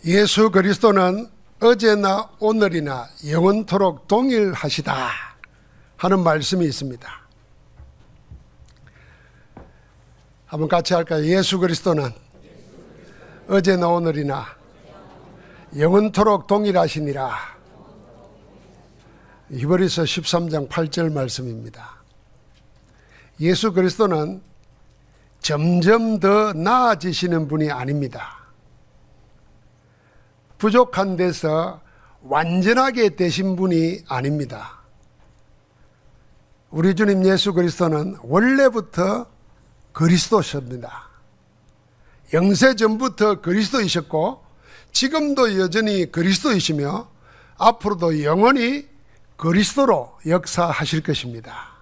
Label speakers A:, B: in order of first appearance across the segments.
A: 예수 그리스도는 어제나 오늘이나 영원토록 동일하시다 하는 말씀이 있습니다. 한번 같이 할까요? 예수 그리스도는 어제나 오늘이나 영원토록 동일하시니라. 히브리서 13장 8절 말씀입니다. 예수 그리스도는 점점 더 나아지시는 분이 아닙니다. 부족한 데서 완전하게 되신 분이 아닙니다. 우리 주님 예수 그리스도는 원래부터 그리스도셨습니다. 영세 전부터 그리스도이셨고 지금도 여전히 그리스도이시며 앞으로도 영원히 그리스도로 역사하실 것입니다.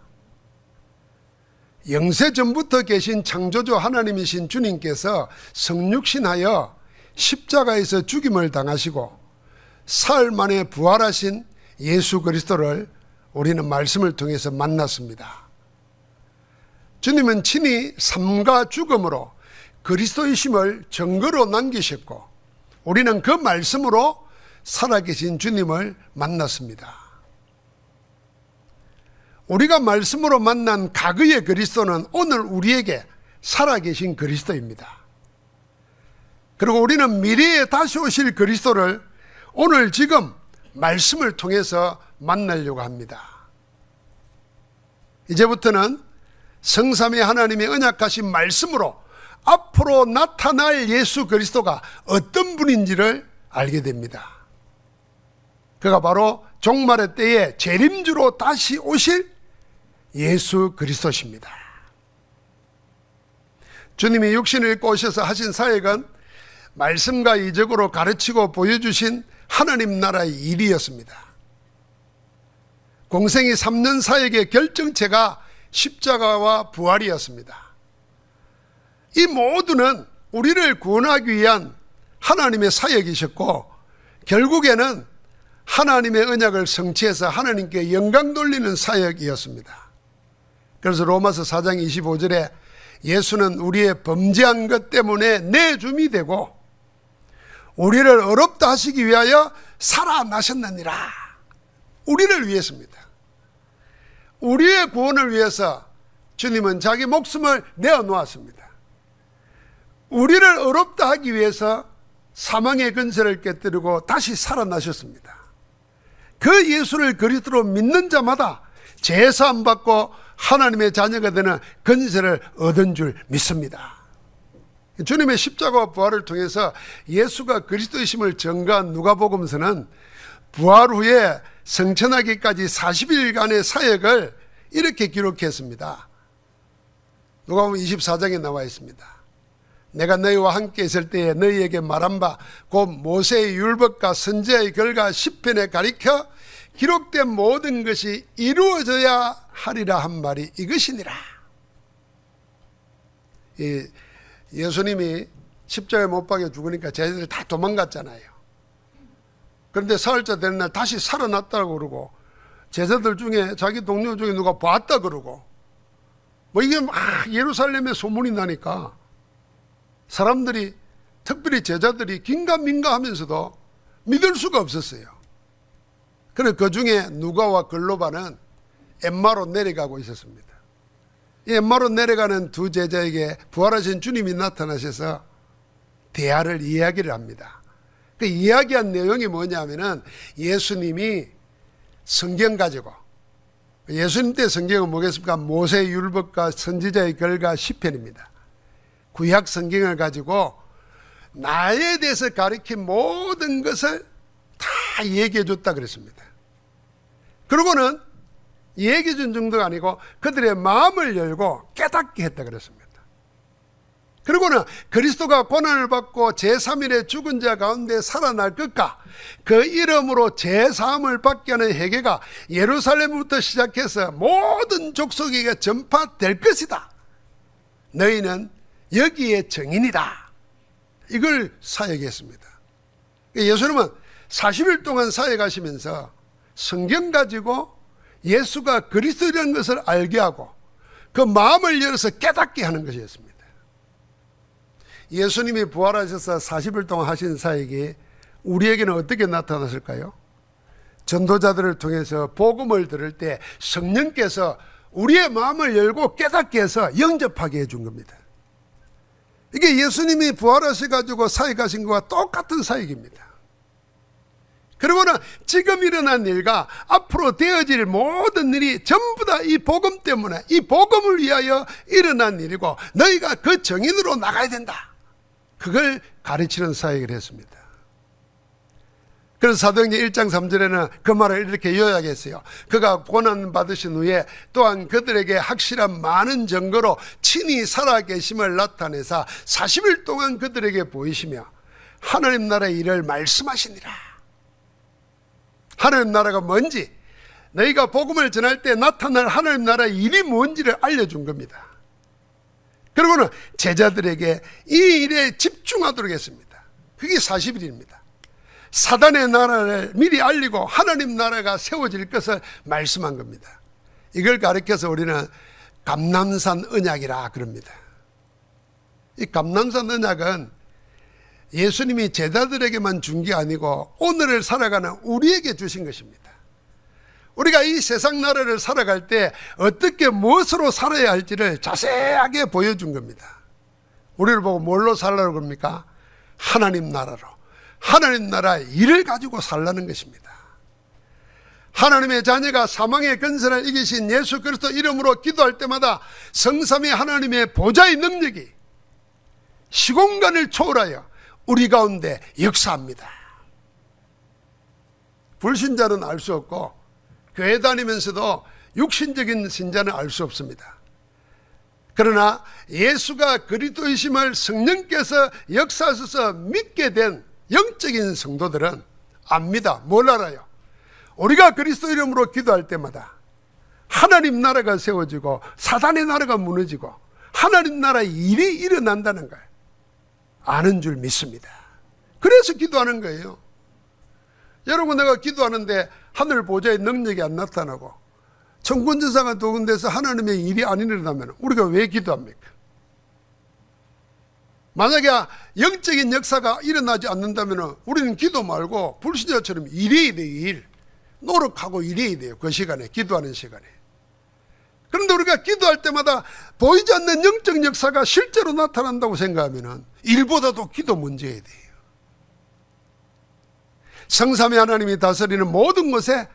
A: 영세 전부터 계신 창조주 하나님이신 주님께서 성육신하여 십자가에서 죽임을 당하시고 사흘 만에 부활하신 예수 그리스도를 우리는 말씀을 통해서 만났습니다. 주님은 친히 삶과 죽음으로 그리스도이심을 증거로 남기셨고 우리는 그 말씀으로 살아계신 주님을 만났습니다. 우리가 말씀으로 만난 과거의 그리스도는 오늘 우리에게 살아계신 그리스도입니다. 그리고 우리는 미래에 다시 오실 그리스도를 오늘 지금 말씀을 통해서 만나려고 합니다. 이제부터는 성삼위 하나님의 언약하신 말씀으로 앞으로 나타날 예수 그리스도가 어떤 분인지를 알게 됩니다. 그가 바로 종말의 때에 재림주로 다시 오실 예수 그리스도십니다. 주님이 육신을 입고 오셔서 하신 사역은 말씀과 이적으로 가르치고 보여주신 하나님 나라의 일이었습니다. 공생이 3년 사역의 결정체가 십자가와 부활이었습니다. 이 모두는 우리를 구원하기 위한 하나님의 사역이셨고 결국에는 하나님의 언약을 성취해서 하나님께 영광 돌리는 사역이었습니다. 그래서 로마서 4장 25절에 예수는 우리의 범죄한 것 때문에 내줌이 되고 우리를 어렵다 하시기 위하여 살아나셨느니라. 우리를 위해서입니다. 우리의 구원을 위해서 주님은 자기 목숨을 내어놓았습니다. 우리를 어렵다 하기 위해서 사망의 근세를 깨뜨리고 다시 살아나셨습니다. 그 예수를 그리스도로 믿는 자마다 제사함 받고 하나님의 자녀가 되는 근세를 얻은 줄 믿습니다. 주님의 십자가와 부활을 통해서 예수가 그리스도이심을 증거한 누가복음서는 부활 후에 성천하기까지 40일간의 사역을 이렇게 기록했습니다. 누가복음 24장에 나와 있습니다. 내가 너희와 함께 있을 때에 너희에게 말한 바 곧 모세의 율법과 선지자의 글과 시편에 가리켜 기록된 모든 것이 이루어져야 하리라 한 말이 이것이니라. 예수님이 십자가에 못 박혀 죽으니까 제자들이 다 도망갔잖아요. 그런데 사흘째 되는 날 다시 살아났다고 그러고 제자들 중에 자기 동료 중에 누가 봤다 그러고 이게 막 예루살렘에 소문이 나니까 사람들이 특별히 제자들이 긴가민가 하면서도 믿을 수가 없었어요. 그래서 그 중에 누가와 글로바는 엠마로 내려가고 있었습니다. 이 엠마로 내려가는 두 제자에게 부활하신 주님이 나타나셔서 대화를 이야기를 합니다. 그 이야기한 내용이 뭐냐면은 예수님이 성경 가지고 예수님 때 성경은 뭐겠습니까? 모세의 율법과 선지자의 글과 시편입니다. 구약 성경을 가지고 나에 대해서 가르친 모든 것을 다 얘기해 줬다 그랬습니다. 그러고는 얘기해 준 정도가 아니고 그들의 마음을 열고 깨닫게 했다 그랬습니다. 그리고는 그리스도가 고난을 받고 제3일에 죽은 자 가운데 살아날 것과 그 이름으로 제사함을 받게 하는 회개가 예루살렘부터 시작해서 모든 족속에게 전파될 것이다. 너희는 여기에 증인이다. 이걸 사역했습니다. 예수님은 40일 동안 사역하시면서 성경 가지고 예수가 그리스도라는 것을 알게 하고 그 마음을 열어서 깨닫게 하는 것이었습니다. 예수님이 부활하셔서 40일 동안 하신 사역이 우리에게는 어떻게 나타났을까요? 전도자들을 통해서 복음을 들을 때 성령께서 우리의 마음을 열고 깨닫게 해서 영접하게 해준 겁니다. 이게 예수님이 부활하셔가지고 사역하신 것과 똑같은 사역입니다. 그리고는 지금 일어난 일과 앞으로 되어질 모든 일이 전부 다 이 복음 때문에, 이 복음을 위하여 일어난 일이고 너희가 그 정인으로 나가야 된다. 그걸 가르치는 사역을 했습니다. 그래서 사도행전 1장 3절에는 그 말을 이렇게 요약했어요. 그가 고난 받으신 후에 또한 그들에게 확실한 많은 증거로 친히 살아계심을 나타내사 40일 동안 그들에게 보이시며 하나님 나라의 일을 말씀하시니라. 하나님 나라가 뭔지, 너희가 복음을 전할 때 나타날 하나님 나라의 일이 뭔지를 알려준 겁니다. 그리고는 제자들에게 이 일에 집중하도록 했습니다. 그게 40일입니다. 사단의 나라를 미리 알리고 하나님 나라가 세워질 것을 말씀한 겁니다. 이걸 가르쳐서 우리는 감람산 언약이라 그럽니다. 이 감람산 언약은 예수님이 제자들에게만 준 게 아니고 오늘을 살아가는 우리에게 주신 것입니다. 우리가 이 세상 나라를 살아갈 때 어떻게 무엇으로 살아야 할지를 자세하게 보여준 겁니다. 우리를 보고 뭘로 살라고 합니까? 하나님 나라로, 하나님 나라의 일을 가지고 살라는 것입니다. 하나님의 자녀가 사망의 근세를 이기신 예수 그리스도 이름으로 기도할 때마다 성삼위 하나님의 보좌의 능력이 시공간을 초월하여 우리 가운데 역사합니다. 불신자는 알 수 없고 교회 다니면서도 육신적인 신자는 알 수 없습니다. 그러나 예수가 그리스도이심을 성령께서 역사하셔서 믿게 된 영적인 성도들은 압니다. 뭘 알아요? 우리가 그리스도 이름으로 기도할 때마다 하나님 나라가 세워지고 사단의 나라가 무너지고 하나님 나라의 일이 일어난다는 걸 아는 줄 믿습니다. 그래서 기도하는 거예요. 여러분, 내가 기도하는데 하늘 보좌의 능력이 안 나타나고 천군천사가 두 군데서 하나님의 일이 안 일어나면 우리가 왜 기도합니까? 만약에 영적인 역사가 일어나지 않는다면 우리는 기도 말고 불신자처럼 일해야 돼요. 일. 노력하고 일해야 돼요. 그 시간에, 기도하는 시간에. 그런데 우리가 기도할 때마다 보이지 않는 영적 역사가 실제로 나타난다고 생각하면 일보다도 기도 문제에 돼요. 성삼위 하나님이 다스리는 모든 곳에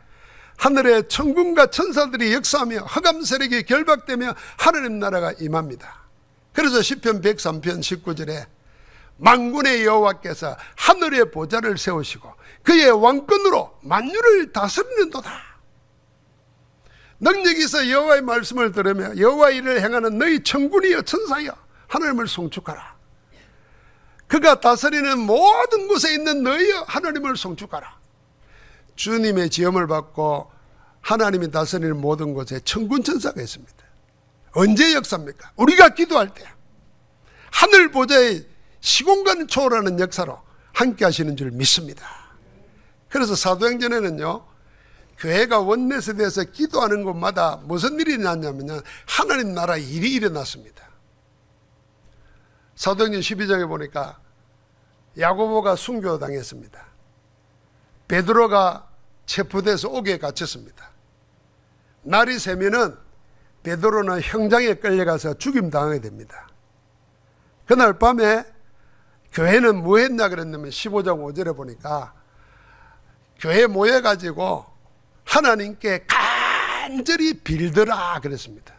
A: 하늘의 천군과 천사들이 역사하며 흑암 세력이 결박되며 하나님 나라가 임합니다. 그래서 시편 103편 19절에 만군의 여호와께서 하늘의 보좌를 세우시고 그의 왕권으로 만유를 다스리는도다. 능력이 있어 여호와의 말씀을 들으며 여호와의 일을 행하는 너희 천군이여 천사여 하나님을 송축하라. 그가 다스리는 모든 곳에 있는 너희여 하나님을 송축하라. 주님의 지음을 받고 하나님이 다스리는 모든 곳에 천군 천사가 있습니다. 언제 역사입니까? 우리가 기도할 때 하늘 보좌의 시공간을 초월하는 역사로 함께 하시는 줄 믿습니다. 그래서 사도행전에는요, 교회가 원넷에 대해서 기도하는 곳마다 무슨 일이 났냐면요, 하나님 나라의 일이 일어났습니다. 사도행전 12장에 보니까 야고보가 순교당했습니다. 베드로가 체포돼서 옥에 갇혔습니다. 날이 새면은 베드로는 형장에 끌려가서 죽임당하게 됩니다. 그날 밤에 교회는 뭐 했냐 그랬냐면 15장 5절에 보니까 교회 모여가지고 하나님께 간절히 빌더라 그랬습니다.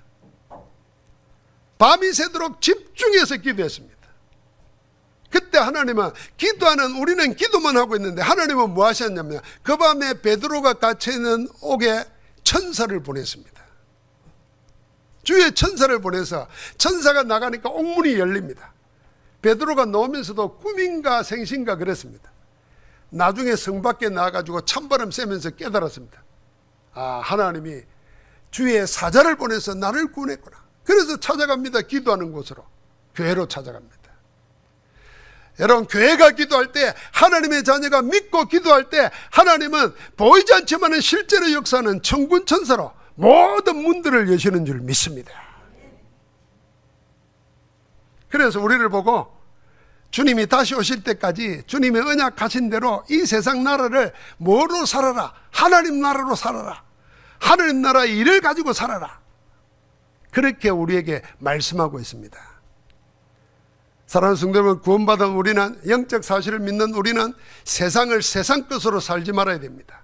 A: 밤이 새도록 집중해서 기도했습니다. 그때 하나님은 기도하는, 우리는 기도만 하고 있는데 하나님은 뭐 하셨냐면 그 밤에 베드로가 갇혀있는 옥에 천사를 보냈습니다. 주의 천사를 보내서 천사가 나가니까 옥문이 열립니다. 베드로가 나오면서도 꿈인가 생신가 그랬습니다. 나중에 성 밖에 나와가지고 찬바람 쐬면서 깨달았습니다. 아, 하나님이 주의 사자를 보내서 나를 구원했구나. 그래서 찾아갑니다. 기도하는 곳으로, 교회로 찾아갑니다. 여러분, 교회가 기도할 때, 하나님의 자녀가 믿고 기도할 때 하나님은 보이지 않지만 실제로 역사하는 천군 천사로 모든 문들을 여시는 줄 믿습니다. 그래서 우리를 보고 주님이 다시 오실 때까지 주님의 언약하신 대로 이 세상 나라를 뭐로 살아라? 하나님 나라로 살아라. 하나님 나라의 일을 가지고 살아라. 그렇게 우리에게 말씀하고 있습니다. 사랑하는 성도 여러분, 구원받은 우리는, 영적 사실을 믿는 우리는 세상을 세상 것으로 살지 말아야 됩니다.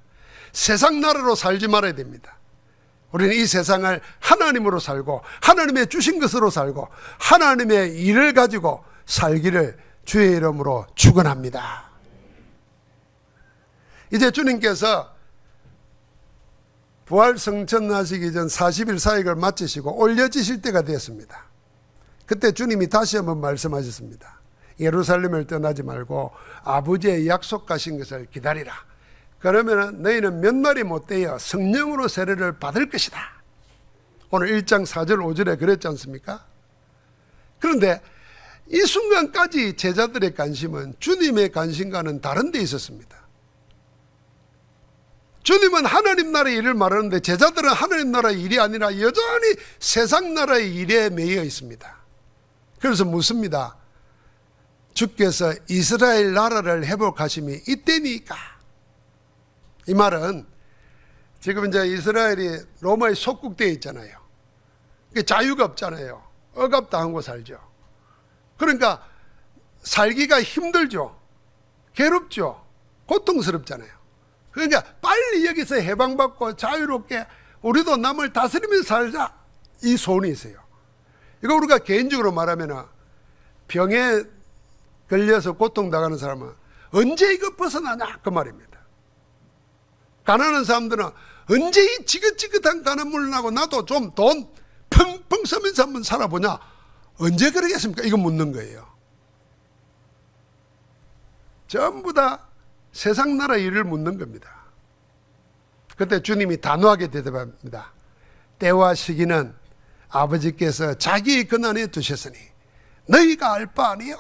A: 세상 나라로 살지 말아야 됩니다. 우리는 이 세상을 하나님으로 살고 하나님의 주신 것으로 살고 하나님의 일을 가지고 살기를 주의 이름으로 축원합니다. 이제 주님께서 부활 성천하시기 전 40일 사역을 마치시고 올려지실 때가 되었습니다. 그때 주님이 다시 한번 말씀하셨습니다. 예루살렘을 떠나지 말고 아버지의 약속하신 것을 기다리라. 그러면 너희는 몇 날이 못 되어 성령으로 세례를 받을 것이다. 오늘 1장 4절 5절에 그랬지 않습니까? 그런데 이 순간까지 제자들의 관심은 주님의 관심과는 다른 데 있었습니다. 주님은 하나님 나라의 일을 말하는데 제자들은 하나님 나라의 일이 아니라 여전히 세상 나라의 일에 매여 있습니다. 그래서 묻습니다. 주께서 이스라엘 나라를 회복하심이 이때니까. 이 말은 지금 이제 이스라엘이 로마의 속국되어 있잖아요. 자유가 없잖아요. 억압당하고 살죠. 그러니까 살기가 힘들죠. 괴롭죠. 고통스럽잖아요. 그러니까 빨리 여기서 해방받고 자유롭게 우리도 남을 다스리면서 살자, 이 소원이 있어요. 이거 우리가 개인적으로 말하면 병에 걸려서 고통당하는 사람은 언제 이거 벗어나냐 그 말입니다. 가난한 사람들은 언제 이 지긋지긋한 가난물 나고 나도 좀 돈 펑펑 쓰면서 한번 살아보냐, 언제 그러겠습니까? 이거 묻는 거예요. 전부 다 세상 나라 일을 묻는 겁니다. 그때 주님이 단호하게 대답합니다. 때와 시기는 아버지께서 자기 권한에 두셨으니 너희가 알 바 아니요.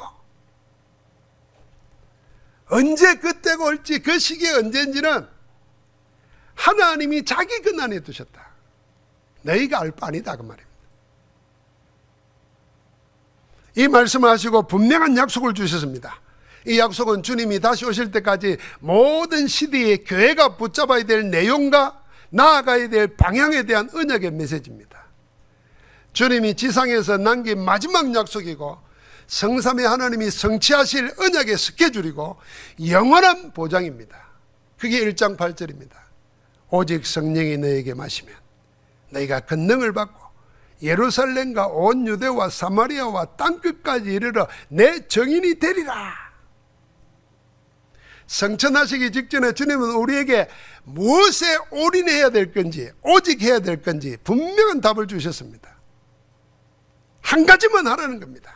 A: 언제 그때가 올지 그 시기가 언제인지는 하나님이 자기 권한에 두셨다. 너희가 알 바 아니다 그 말입니다. 이 말씀을 하시고 분명한 약속을 주셨습니다. 이 약속은 주님이 다시 오실 때까지 모든 시대의 교회가 붙잡아야 될 내용과 나아가야 될 방향에 대한 언약의 메시지입니다. 주님이 지상에서 남긴 마지막 약속이고 성삼위 하나님이 성취하실 언약의 스케줄이고 영원한 보장입니다. 그게 1장 8절입니다. 오직 성령이 너에게 마시면 너희가 권능을 받고 예루살렘과 온 유대와 사마리아와 땅끝까지 이르러 내 증인이 되리라. 성천하시기 직전에 주님은 우리에게 무엇에 올인해야 될 건지, 오직 해야 될 건지 분명한 답을 주셨습니다. 한 가지만 하라는 겁니다.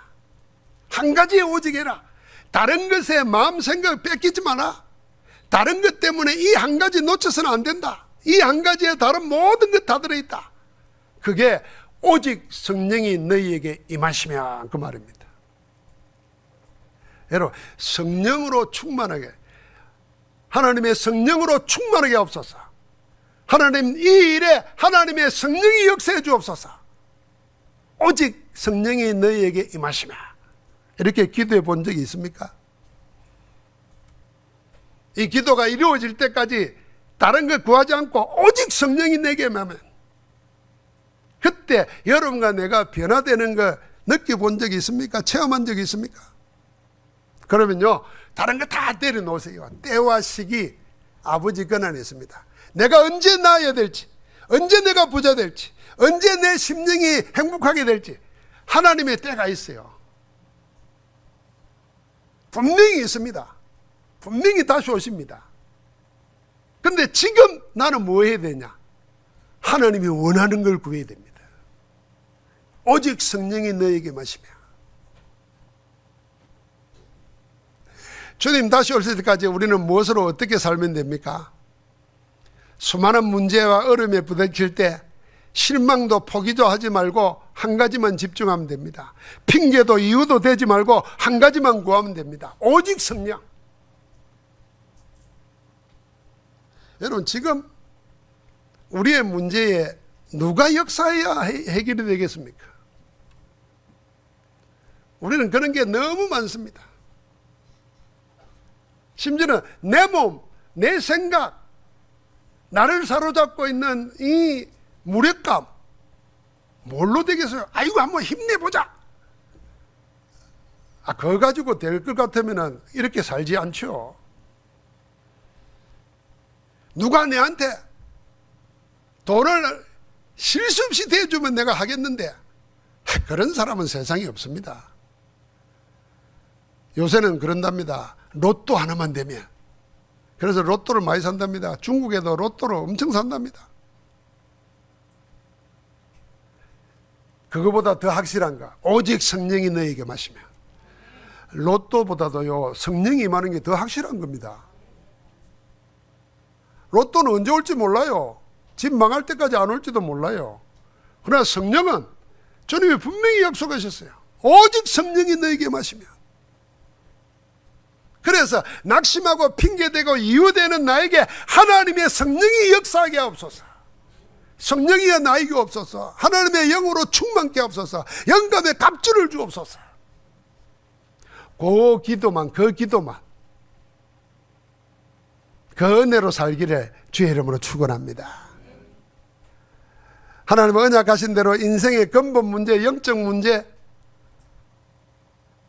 A: 한 가지에 오직 해라. 다른 것에 마음 생각 뺏기지 마라. 다른 것 때문에 이 한 가지 놓쳐서는 안 된다. 이 한 가지에 다른 모든 것 다 들어있다. 그게 오직 성령이 너희에게 임하시면 그 말입니다. 여러분, 성령으로 충만하게, 하나님의 성령으로 충만하게 하옵소서. 하나님 이 일에 하나님의 성령이 역사해 주옵소서. 오직 성령이 너희에게 임하시면. 이렇게 기도해 본 적이 있습니까? 이 기도가 이루어질 때까지 다른 것 구하지 않고 오직 성령이 내게 임하면, 그때 여러분과 내가 변화되는 거 느껴본 적이 있습니까? 체험한 적이 있습니까? 그러면요, 다른 거 다 내려놓으세요. 때와 시기 아버지 권한에 있습니다. 내가 언제 나아야 될지, 언제 내가 부자 될지, 언제 내 심령이 행복하게 될지 하나님의 때가 있어요. 분명히 있습니다. 분명히 다시 오십니다. 그런데 지금 나는 뭐 해야 되냐? 하나님이 원하는 걸 구해야 됩니다. 오직 성령이 너에게 마시며. 주님 다시 오실 때까지 우리는 무엇으로 어떻게 살면 됩니까? 수많은 문제와 어려움에 부딪힐 때 실망도 포기도 하지 말고 한 가지만 집중하면 됩니다. 핑계도 이유도 되지 말고 한 가지만 구하면 됩니다. 오직 성령. 여러분, 지금 우리의 문제에 누가 역사해야 해결이 되겠습니까? 우리는 그런 게 너무 많습니다. 심지어는 내 몸, 내 생각, 나를 사로잡고 있는 이 무력감, 뭘로 되겠어요? 아이고, 한번 힘내보자. 그거 가지고 될 것 같으면 이렇게 살지 않죠. 누가 내한테 돈을 실수 없이 대주면 내가 하겠는데, 그런 사람은 세상에 없습니다. 요새는 그런답니다. 로또 하나만 되면. 그래서 로또를 많이 산답니다. 중국에도 로또를 엄청 산답니다. 그거보다 더 확실한가? 오직 성령이 너에게 마시면. 로또보다도요, 성령이 임하는 게 더 확실한 겁니다. 로또는 언제 올지 몰라요. 집 망할 때까지 안 올지도 몰라요. 그러나 성령은 주님이 분명히 약속하셨어요. 오직 성령이 너에게 마시면. 그래서 낙심하고 핑계대고 이유되는 나에게 하나님의 성령이 역사하게 하옵소서. 성령이여 나에게 없소서. 하나님의 영으로 충만케 하옵소서. 영감의 갑주를 주옵소서. 그 기도만, 그 은혜로 살기를 주의 이름으로 축원합니다. 하나님은 언약하신 대로 인생의 근본 문제, 영적 문제,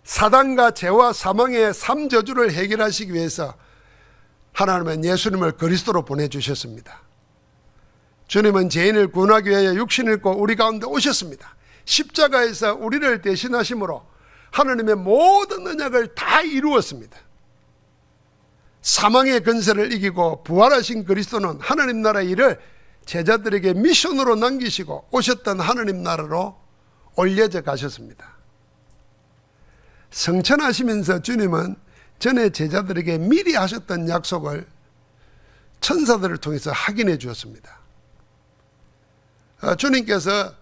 A: 사단과 죄와 사망의 3저주를 해결하시기 위해서 하나님은 예수님을 그리스도로 보내주셨습니다. 주님은 죄인을 구원하기 위하여 육신을 입고 우리 가운데 오셨습니다. 십자가에서 우리를 대신하심으로 하나님의 모든 언약을 다 이루었습니다. 사망의 근세를 이기고 부활하신 그리스도는 하나님 나라의 일을 제자들에게 미션으로 남기시고 오셨던 하나님 나라로 올려져 가셨습니다. 성천하시면서 주님은 전에 제자들에게 미리 하셨던 약속을 천사들을 통해서 확인해 주었습니다. 주님께서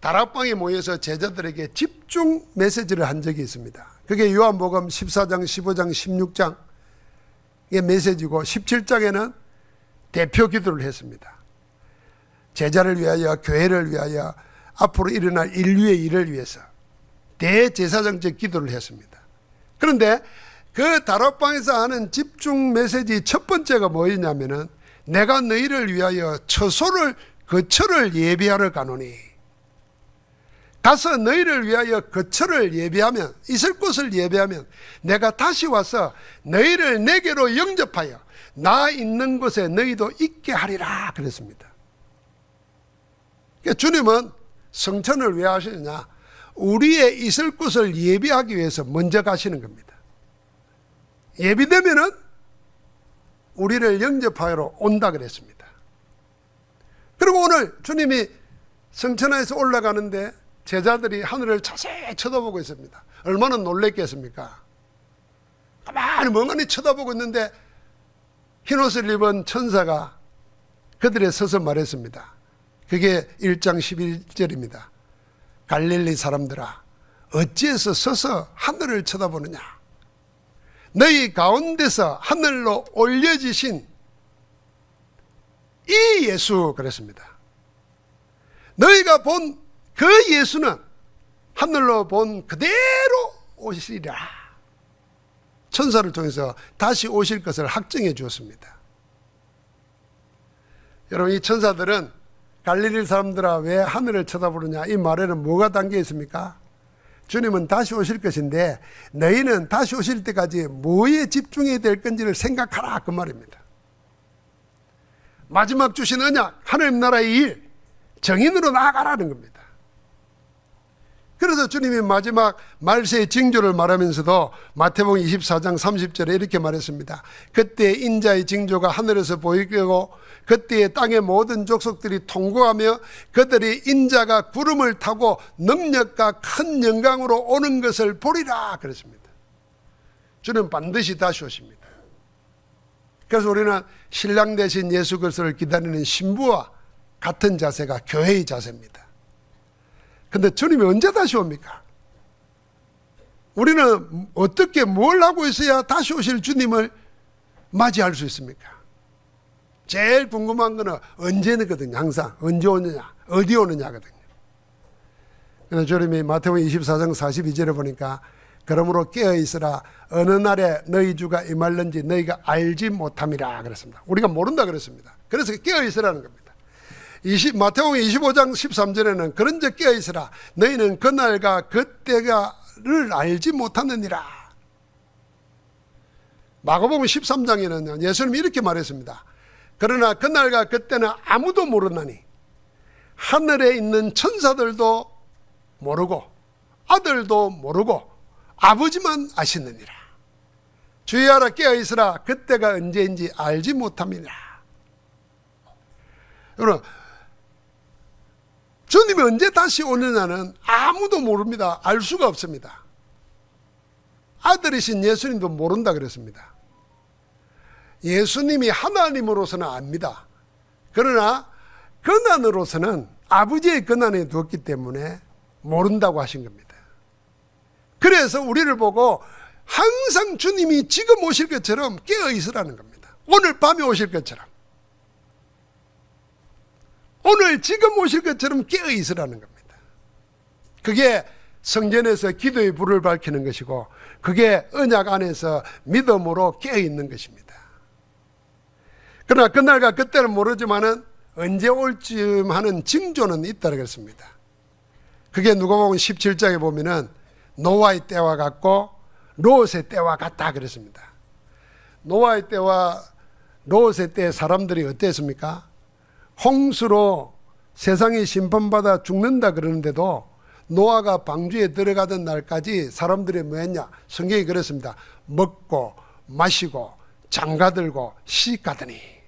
A: 다락방에 모여서 제자들에게 집중 메시지를 한 적이 있습니다. 그게 요한복음 14장, 15장, 16장의 메시지고 17장에는 대표 기도를 했습니다. 제자를 위하여, 교회를 위하여, 앞으로 일어날 인류의 일을 위해서 대제사장적 기도를 했습니다. 그런데 그 다락방에서 하는 집중 메시지 첫 번째가 뭐였냐면은 내가 너희를 위하여 거처를 예비하러 가노니, 가서 너희를 위하여 거처를 예비하면, 있을 곳을 예비하면 내가 다시 와서 너희를 내게로 영접하여 나 있는 곳에 너희도 있게 하리라 그랬습니다. 그러니까 주님은 성천을 왜 하시느냐? 우리의 있을 곳을 예비하기 위해서 먼저 가시는 겁니다. 예비되면은 우리를 영접하러 온다 그랬습니다. 그리고 오늘 주님이 성천에서 올라가는데 제자들이 하늘을 자세히 쳐다보고 있습니다. 얼마나 놀랬겠습니까? 가만히 멍하니 쳐다보고 있는데 흰옷을 입은 천사가 그들에 서서 말했습니다. 그게 1장 11절입니다. 갈릴리 사람들아, 어찌해서 서서 하늘을 쳐다보느냐? 너희 가운데서 하늘로 올려지신 이 예수 그랬습니다. 너희가 본 그 예수는 하늘로 본 그대로 오시리라. 천사를 통해서 다시 오실 것을 확증해 주었습니다. 여러분, 이 천사들은 갈릴리 사람들아 왜 하늘을 쳐다보느냐, 이 말에는 뭐가 담겨 있습니까? 주님은 다시 오실 것인데 너희는 다시 오실 때까지 뭐에 집중해야 될 건지를 생각하라, 그 말입니다. 마지막 주신 언약, 하나님 나라의 일, 정인으로 나아가라는 겁니다. 그래서 주님이 마지막 말세의 징조를 말하면서도 마태복음 24장 30절에 이렇게 말했습니다. 그때 인자의 징조가 하늘에서 보이고 그때에 땅의 모든 족속들이 통곡하며 그들이 인자가 구름을 타고 능력과 큰 영광으로 오는 것을 보리라 그랬습니다. 주는 반드시 다시 오십니다. 그래서 우리는 신랑 되신 예수 그리스도를 기다리는 신부와 같은 자세가 교회의 자세입니다. 근데 주님이 언제 다시 옵니까? 우리는 어떻게 뭘 하고 있어야 다시 오실 주님을 맞이할 수 있습니까? 제일 궁금한 거는 언제거든요. 항상 언제 오느냐, 어디 오느냐거든요. 그래서 주님이 마태복음 24장 42절에 보니까 그러므로 깨어있으라. 어느 날에 너희 주가 임할는지 너희가 알지 못함이라 그랬습니다. 우리가 모른다 그랬습니다. 그래서 깨어있으라는 겁니다. 마태복음 25장 13절에는 그런즉 깨어있으라. 너희는 그날과 그때가를 알지 못하느니라. 마가복음 13장에는 예수님이 이렇게 말했습니다. 그러나 그날과 그때는 아무도 모르나니 하늘에 있는 천사들도 모르고 아들도 모르고 아버지만 아시느니라. 주의하라. 깨어있으라. 그때가 언제인지 알지 못함이라. 여러분, 주님이 언제 다시 오느냐는 아무도 모릅니다. 알 수가 없습니다. 아들이신 예수님도 모른다 그랬습니다. 예수님이 하나님으로서는 압니다. 그러나 권한으로서는 아버지의 권한에 두었기 때문에 모른다고 하신 겁니다. 그래서 우리를 보고 항상 주님이 지금 오실 것처럼 깨어 있으라는 겁니다. 오늘 밤에 오실 것처럼, 오늘 지금 오실 것처럼 깨어 있으라는 겁니다. 그게 성전에서 기도의 불을 밝히는 것이고, 그게 언약 안에서 믿음으로 깨어 있는 것입니다. 그러나 그날과 그때는 모르지만은 언제 올쯤 하는 징조는 있다고 그랬습니다. 그게 누가복음 17장에 보면은 노아의 때와 같고 롯의 때와 같다 그랬습니다. 노아의 때와 롯의 때 사람들이 어땠습니까? 홍수로 세상이 심판받아 죽는다 그러는데도 노아가 방주에 들어가던 날까지 사람들이 뭐했냐? 성경이 그랬습니다. 먹고 마시고 장가들고 시집가더니.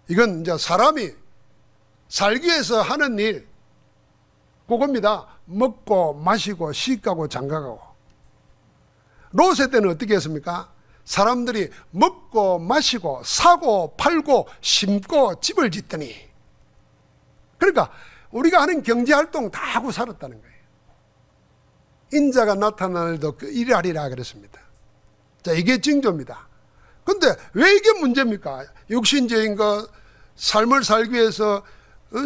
A: 이건 이제 사람이 살기 위해서 하는 일, 그겁니다. 먹고 마시고 시집가고 장가가고. 롯의 때는 어떻게 했습니까? 사람들이 먹고 마시고 사고 팔고 심고 집을 짓더니. 그러니까 우리가 하는 경제활동 다 하고 살았다는 거예요. 인자가 나타나늘도 그 일하리라 그랬습니다. 자, 이게 징조입니다. 근데 왜 이게 문제입니까? 육신적인 거 삶을 살기 위해서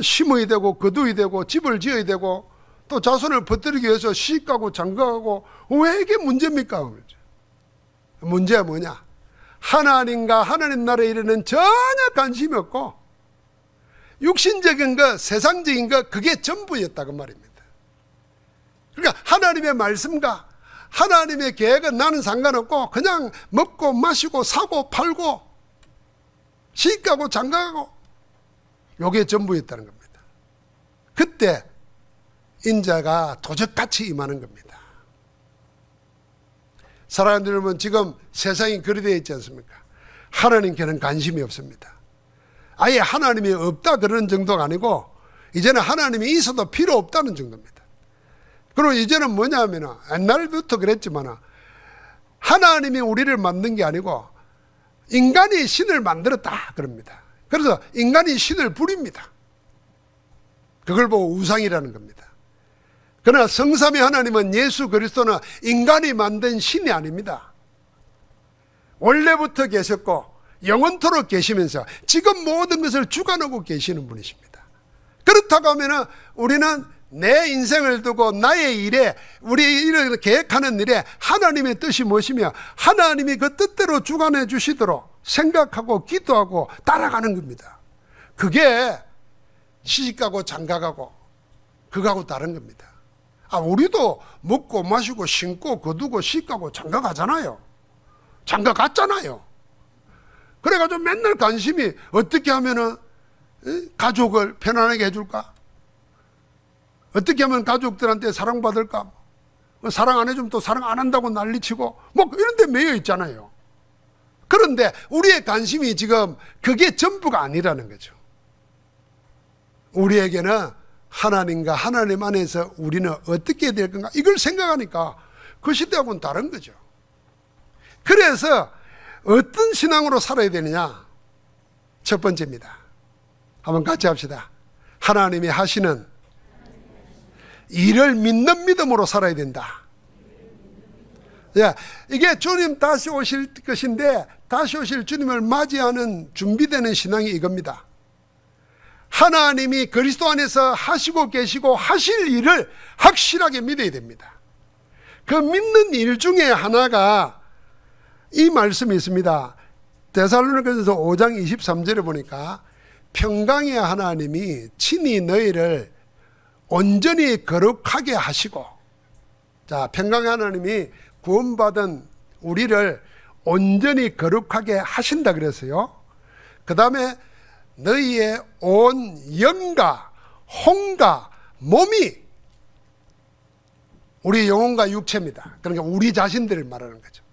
A: 심어야 되고 거두어야 되고 집을 지어야 되고 또 자손을 퍼뜨리기 위해서 시집가고 장가가고 왜 이게 문제입니까? 문제가 뭐냐? 하나님과 하나님 나라에 이르는 전혀 관심이 없고 육신적인 것, 세상적인 것, 그게 전부였다 그 말입니다. 그러니까 하나님의 말씀과 하나님의 계획은 나는 상관없고 그냥 먹고 마시고 사고 팔고 시집가고 장가가고 요게 전부였다는 겁니다. 그때 인자가 도적같이 임하는 겁니다. 사랑하는 여러분, 지금 세상이 그리 되어 있지 않습니까? 하나님께는 관심이 없습니다. 아예 하나님이 없다 그러는 정도가 아니고 이제는 하나님이 있어도 필요 없다는 정도입니다. 그리고 이제는 뭐냐면 옛날부터 그랬지만 하나님이 우리를 만든 게 아니고 인간이 신을 만들었다 그럽니다. 그래서 인간이 신을 부립니다. 그걸 보고 우상이라는 겁니다. 그러나 성삼위 하나님은 예수 그리스도는 인간이 만든 신이 아닙니다. 원래부터 계셨고 영원토록 계시면서 지금 모든 것을 주관하고 계시는 분이십니다. 그렇다고 하면 우리는 내 인생을 두고 나의 일에 우리 일을 계획하는 일에 하나님의 뜻이 무엇이며 하나님이 그 뜻대로 주관해 주시도록 생각하고 기도하고 따라가는 겁니다. 그게 시집가고 장가가고 그거하고 다른 겁니다. 우리도 먹고 마시고 신고 거두고 시집가고 장가가잖아요. 장가갔잖아요. 그래가지고 맨날 관심이 어떻게 하면은 가족을 편안하게 해줄까? 어떻게 하면 가족들한테 사랑받을까? 사랑 안 해주면 또 사랑 안 한다고 난리치고 뭐 이런 데 매여 있잖아요. 그런데 우리의 관심이 지금 그게 전부가 아니라는 거죠. 우리에게는 하나님과 하나님 안에서 우리는 어떻게 될 건가 이걸 생각하니까 그 시대하고는 다른 거죠. 그래서 어떤 신앙으로 살아야 되느냐? 첫 번째입니다. 한번 같이 합시다. 하나님이 하시는 일을 믿는 믿음으로 살아야 된다. 이게 주님 다시 오실 것인데 다시 오실 주님을 맞이하는 준비되는 신앙이 이겁니다. 하나님이 그리스도 안에서 하시고 계시고 하실 일을 확실하게 믿어야 됩니다. 그 믿는 일 중에 하나가 이 말씀이 있습니다. 데살로니가전서 5장 23절에 보니까 평강의 하나님이 친히 너희를 온전히 거룩하게 하시고, 자, 평강의 하나님이 구원받은 우리를 온전히 거룩하게 하신다 그랬어요. 그 다음에 너희의 온 영과 혼과 몸이, 우리 영혼과 육체입니다. 그러니까 우리 자신들을 말하는 거죠.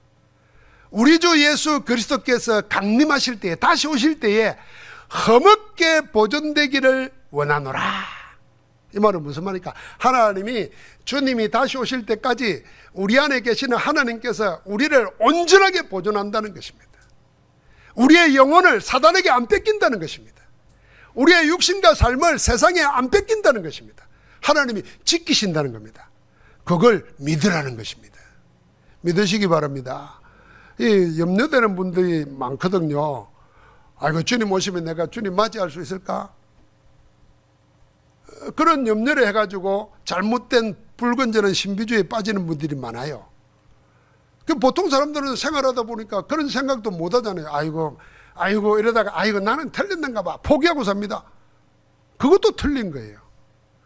A: 우리 주 예수 그리스도께서 강림하실 때에, 다시 오실 때에 흠없게 보존되기를 원하노라. 이 말은 무슨 말입니까? 하나님이, 주님이 다시 오실 때까지 우리 안에 계시는 하나님께서 우리를 온전하게 보존한다는 것입니다. 우리의 영혼을 사단에게 안 뺏긴다는 것입니다. 우리의 육신과 삶을 세상에 안 뺏긴다는 것입니다. 하나님이 지키신다는 겁니다. 그걸 믿으라는 것입니다. 믿으시기 바랍니다. 이 염려되는 분들이 많거든요. 아이고, 주님 오시면 내가 주님 맞이할 수 있을까? 그런 염려를 해가지고 잘못된 불건전한 신비주의에 빠지는 분들이 많아요. 보통 사람들은 생활하다 보니까 그런 생각도 못 하잖아요. 아이고 이러다가 나는 틀렸는가 봐 포기하고 삽니다. 그것도 틀린 거예요.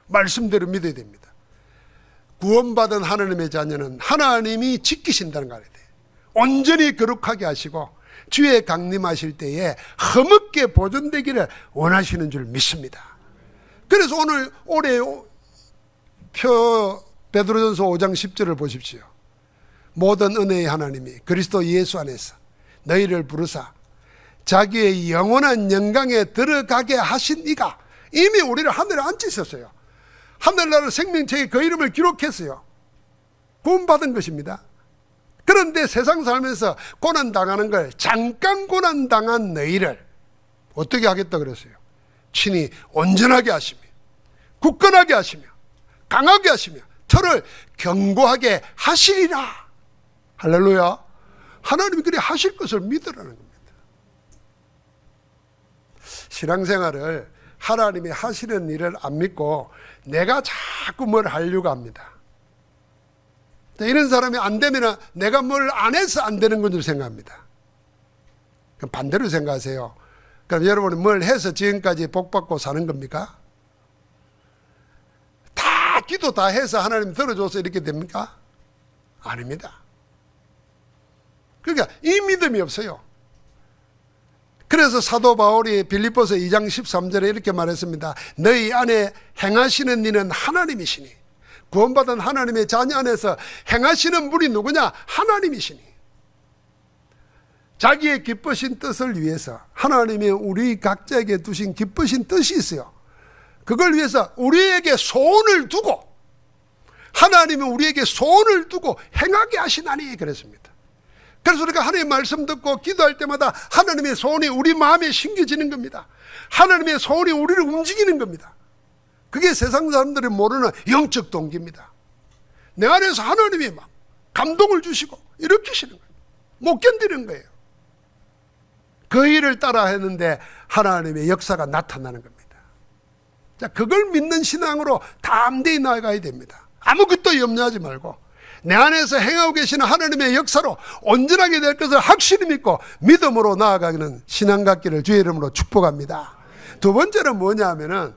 A: 말씀대로 믿어야 됩니다. 구원받은 하나님의 자녀는 하나님이 지키신다는 거 알아야 돼요. 온전히 거룩하게 하시고 주의 강림하실 때에 흠없게 보존되기를 원하시는 줄 믿습니다. 그래서 올해 베드로전서 5장 10절을 보십시오. 모든 은혜의 하나님이 그리스도 예수 안에서 너희를 부르사 자기의 영원한 영광에 들어가게 하신 이가, 이미 우리를 하늘에 앉히셨어요. 하늘나라 생명책에 그 이름을 기록했어요. 구원받은 것입니다. 그런데 세상 살면서 고난당하는 걸, 잠깐 고난당한 너희를 어떻게 하겠다 그랬어요? 친히 온전하게 하시며 굳건하게 하시며 강하게 하시며 터를 견고하게 하시리라. 할렐루야. 하나님이 그래 하실 것을 믿으라는 겁니다. 신앙생활을 하나님이 하시는 일을 안 믿고 내가 자꾸 뭘 하려고 합니다. 이런 사람이 안 되면 내가 뭘 안 해서 안 되는 건 줄 생각합니다. 그럼 반대로 생각하세요. 그럼 여러분은 뭘 해서 지금까지 복받고 사는 겁니까? 다 기도 다 해서 하나님 들어줘서 이렇게 됩니까? 아닙니다. 그러니까 이 믿음이 없어요. 그래서 사도 바울이 빌립보서 2장 13절에 이렇게 말했습니다. 너희 안에 행하시는 이는 하나님이시니, 구원받은 하나님의 자녀 안에서 행하시는 분이 누구냐? 하나님이시니. 자기의 기쁘신 뜻을 위해서 하나님이 우리 각자에게 두신 기쁘신 뜻이 있어요. 그걸 위해서 우리에게 소원을 두고, 하나님이 우리에게 소원을 두고 행하게 하시나니 그랬습니다. 그래서 우리가 하나님의 말씀 듣고 기도할 때마다 하나님의 소원이 우리 마음에 심겨지는 겁니다. 하나님의 소원이 우리를 움직이는 겁니다. 그게 세상 사람들이 모르는 영적 동기입니다. 내 안에서 하나님이 막 감동을 주시고 일으키시는 거예요. 못 견디는 거예요. 그 일을 따라 했는데 하나님의 역사가 나타나는 겁니다. 자, 그걸 믿는 신앙으로 담대히 나아가야 됩니다. 아무것도 염려하지 말고 내 안에서 행하고 계시는 하나님의 역사로 온전하게 될 것을 확실히 믿고 믿음으로 나아가는 신앙 갖기를 주의 이름으로 축복합니다. 두 번째는 뭐냐 하면은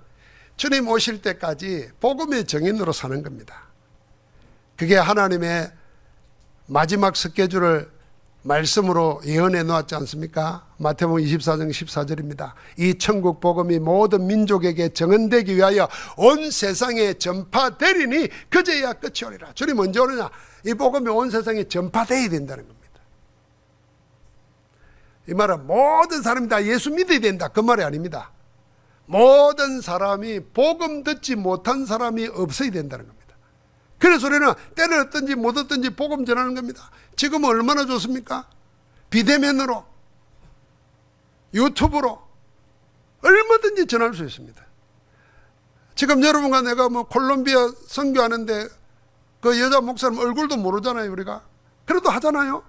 A: 주님 오실 때까지 복음의 증인으로 사는 겁니다. 그게 하나님의 마지막 스케줄을 말씀으로 예언해 놓았지 않습니까? 마태복음 24장 14절입니다. 이 천국 복음이 모든 민족에게 증언되기 위하여 온 세상에 전파되리니 그제야 끝이 오리라. 주님 언제 오느냐? 이 복음이 온 세상에 전파되어야 된다는 겁니다. 이 말은 모든 사람이 다 예수 믿어야 된다, 그 말이 아닙니다. 모든 사람이, 복음 듣지 못한 사람이 없어야 된다는 겁니다. 그래서 우리는 때를 얻든지 못 얻든지 복음 전하는 겁니다. 지금 얼마나 좋습니까? 비대면으로, 유튜브로 얼마든지 전할 수 있습니다. 지금 여러분과 내가 콜롬비아 선교하는데 그 여자 목사님 얼굴도 모르잖아요, 우리가. 그래도 하잖아요.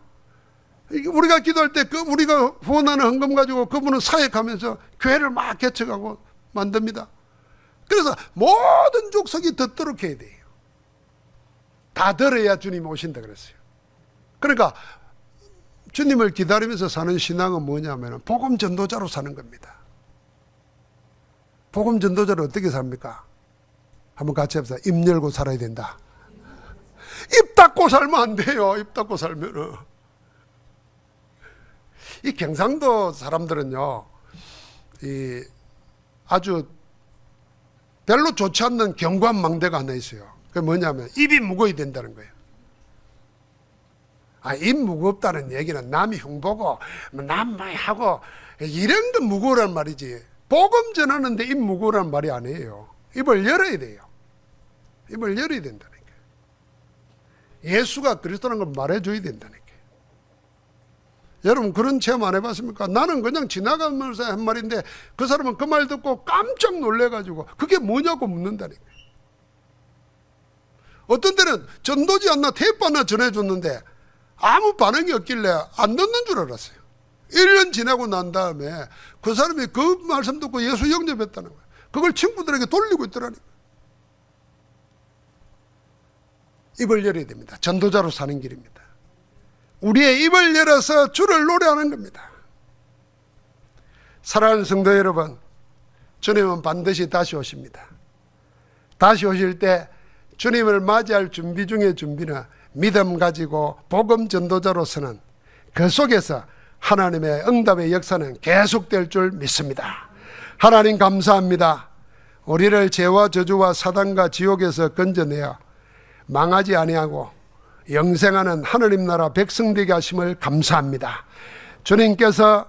A: 우리가 기도할 때 우리가 후원하는 헌금 가지고 그분은 사역하면서 교회를 막 개척하고 만듭니다. 그래서 모든 족속이 듣도록 해야 돼요. 다 들어야 주님 오신다 그랬어요. 그러니까 주님을 기다리면서 사는 신앙은 뭐냐면 복음 전도자로 사는 겁니다. 복음 전도자로 어떻게 삽니까? 한번 같이 합시다. 입 열고 살아야 된다. 입 닫고 살면 안 돼요. 입 닫고 살면은. 이 경상도 사람들은요, 이 아주 별로 좋지 않는 경관망대가 하나 있어요. 그게 뭐냐면 입이 무거워야 된다는 거예요. 입 무겁다는 얘기는 남이 흉보고 남 많이 하고 이런 거 무거우란 말이지, 복음 전하는데 입 무거우란 말이 아니에요. 입을 열어야 돼요. 입을 열어야 된다니까. 예수가 그리스도라는 걸 말해줘야 된다니까. 여러분 그런 체험 안 해봤습니까? 나는 그냥 지나가면서 한 말인데 그 사람은 그 말 듣고 깜짝 놀래가지고 그게 뭐냐고 묻는다니까. 어떤 때는 전도지 않나 테이프 하나 전해줬는데 아무 반응이 없길래 안 듣는 줄 알았어요. 1년 지나고 난 다음에 그 사람이 그 말씀 듣고 예수 영접했다는 거예요. 그걸 친구들에게 돌리고 있더라니까. 입을 열어야 됩니다. 전도자로 사는 길입니다. 우리의 입을 열어서 주를 노래하는 겁니다. 사랑하는 성도 여러분, 주님은 반드시 다시 오십니다. 다시 오실 때 주님을 맞이할 준비 중에 준비는 믿음 가지고 복음 전도자로서는 그 속에서 하나님의 응답의 역사는 계속될 줄 믿습니다. 하나님 감사합니다. 우리를 죄와 저주와 사단과 지옥에서 건져내어 망하지 아니하고 영생하는 하느님 나라 백성 되게 하심을 감사합니다. 주님께서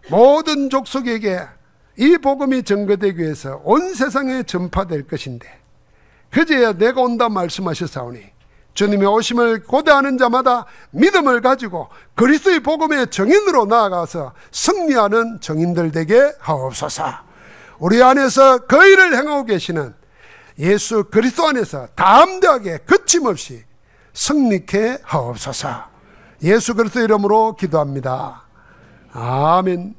A: 모든 족속에게 이 복음이 전거되기 위해서 온 세상에 전파될 것인데 그제야 내가 온다 말씀하셨사오니 주님의 오심을 고대하는 자마다 믿음을 가지고 그리스도의 복음의 정인으로 나아가서 승리하는 정인들 되게 하옵소서. 우리 안에서 그 일을 행하고 계시는 예수 그리스도 안에서 담대하게 거침없이 승리케 하옵소서. 예수 그리스도 이름으로 기도합니다. 아멘.